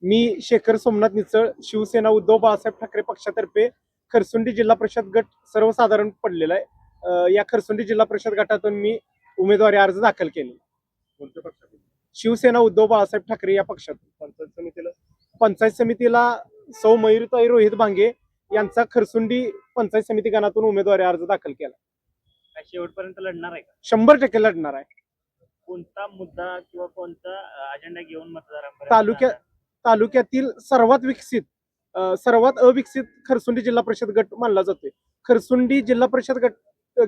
मी शेखर सोमनाथ निचळ, शिवसेना उद्धव बाळासाहेब ठाकरे पक्षातर्फे खरसुंडी जिल्हा परिषद गट सर्वसाधारण पडलेला आहे. या खरसुंडी जिल्हा परिषद गटातून मी उमेदवारी अर्ज दाखल केले. कोणत्या पक्षातून? शिवसेना उद्धव बाळासाहेब ठाकरे या पक्षातून. पंचायत समितीला? पंचायत समितीला सौ मयूरताई रोहित भांगे यांचा खरसुंडी पंचायत समिती गणातून उमेदवारी अर्ज दाखल केला. काय शेवटपर्यंत लढणार आहे का? 100% लढणार आहे. कोणता मुद्दा किंवा कोणता अजेंडा घेऊन मतदारांपर्यंत तालुक्यातील सर्वात अविकसित खरसुंडी जिल्हा परिषद गट मानला जातोय. खरसुंडी जिल्हा परिषद गट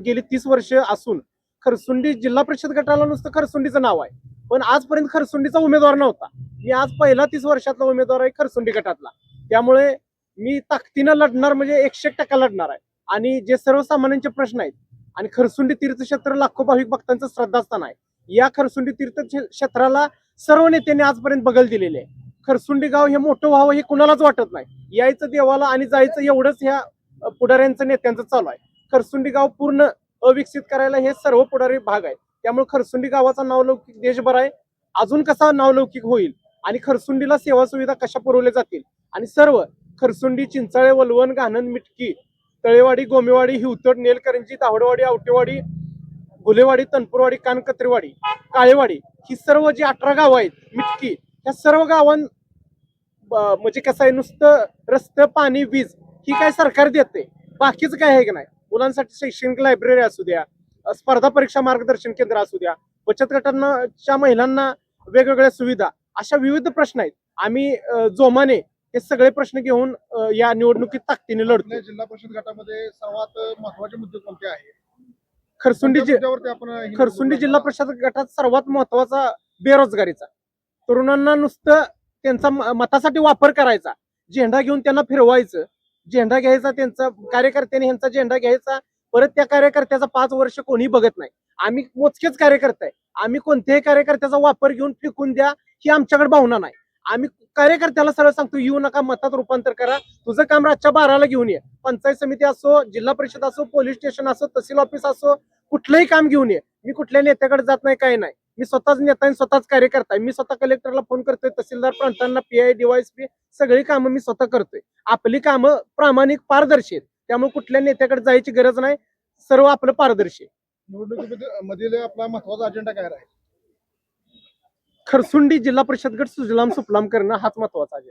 गेली 30 वर्ष असून खरसुंडी जिल्हा परिषद गटाला नुसतं खरसुंडीचं नाव आहे, पण आजपर्यंत खरसुंडीचा उमेदवार नव्हता. मी आज पहिला 30 वर्षातला उमेदवार आहे खरसुंडी गटातला. त्यामुळे मी ताकदीनं लढणार, म्हणजे 100% लढणार आहे. आणि जे सर्वसामान्यांचे प्रश्न आहेत, आणि खरसुंडी तीर्थक्षेत्र लाखो भाविक भक्तांचं श्रद्धास्थान आहे. या खरसुंडी तीर्थक्षेत्राला सर्व नेत्यांनी आजपर्यंत बगल दिलेले आहे. खरसुंडी गाव हे मोठं व्हावं हे कुणालाच वाटत नाही. यायचं देवाला आणि जायचं एवढंच ह्या पुढाऱ्यांचं नेत्यांचं चालू आहे. खरसुंडी गाव पूर्ण अविकसित करायला हे सर्व पुढारी भाग आहे. त्यामुळे खरसुंडी गावाचा नावलौकिक देशभर आहे. अजून कसा नावलौकिक होईल आणि खरसुंडीला सेवा सुविधा कशा पुरवल्या जातील, आणि सर्व खरसुंडी, चिंचाळे, वलवण, घाणन, मिटकी, तळेवाडी, गोमेवाडी, हिवतड, नेलकरंजी, दावडवाडी, आवटेवाडी, गुलेवाडी, तनपूरवाडी, कानकत्रीवाडी, काळेवाडी, ही सर्व जी 18 गाव आहेत, मिटकी, ह्या सर्व गावां म्हणजे कसं आहे, नुसतं रस्ते, पाणी, वीज ही काय सरकार देते, बाकीचं काय आहे की नाही. मुलांसाठी शैक्षणिक लायब्ररी असू द्या, स्पर्धा परीक्षा मार्गदर्शन केंद्र असू द्या, बचत गटांच्या महिलांना वेगवेगळ्या सुविधा, अशा विविध प्रश्न आहेत. आम्ही जोमाने हे सगळे प्रश्न घेऊन या निवडणुकीत ताकदीने लढतो. जिल्हा परिषद गटामध्ये सर्वात महत्त्वाचे मुद्दे कोणते आहेत? खरसुंडी जिल्हा परिषद गटात सर्वात महत्वाचा बेरोजगारीचा. तरुणांना नुसतं त्यांचा मतासाठी वापर करायचा, झेंडा घेऊन त्यांना फिरवायचं, झेंडा घ्यायचा, त्यांचा कार्यकर्त्यांनी ह्यांचा झेंडा घ्यायचा, परत त्या कार्यकर्त्याचा 5 वर्ष कोणी बघत नाही. आम्ही मोजकेच कार्यकर्ते आहे. आम्ही कोणत्याही कार्यकर्त्याचा वापर घेऊन फेकून द्या ही आमच्याकडे भावना नाही. आम्ही कार्यकर्त्याला सरळ सांगतो, येऊ नका, मतात रूपांतर करा, तुझं काम रातच्या 12ला घेऊन ये. पंचायत समिती असो, जिल्हा परिषद असो, पोलीस स्टेशन असो, तहसील ऑफिस असो, कुठलंही काम घेऊन ये. मी कुठल्या नेत्याकडे जात नाही, काही नाही. मी स्वतःच नेता आणि स्वतःच कार्यकर्ता आहे. मी स्वतः कलेक्टरला फोन करतोय, तहसीलदार प्रांतांना, PI, DYSP सगळी कामं मी स्वतः करतोय. आपली कामं प्रामाणिक, पारदर्शी आहेत. त्यामुळे कुठल्या नेत्याकडे जायची गरज नाही, सर्व आपलं पारदर्शी आहे. निवडणुकीमधील आपला महत्त्वाचा अजेंडा काय आहे? खरसुंडी जिल्हा परिषद गट सुजलाम सुफलाम करणं हाच महत्वाचा आहे.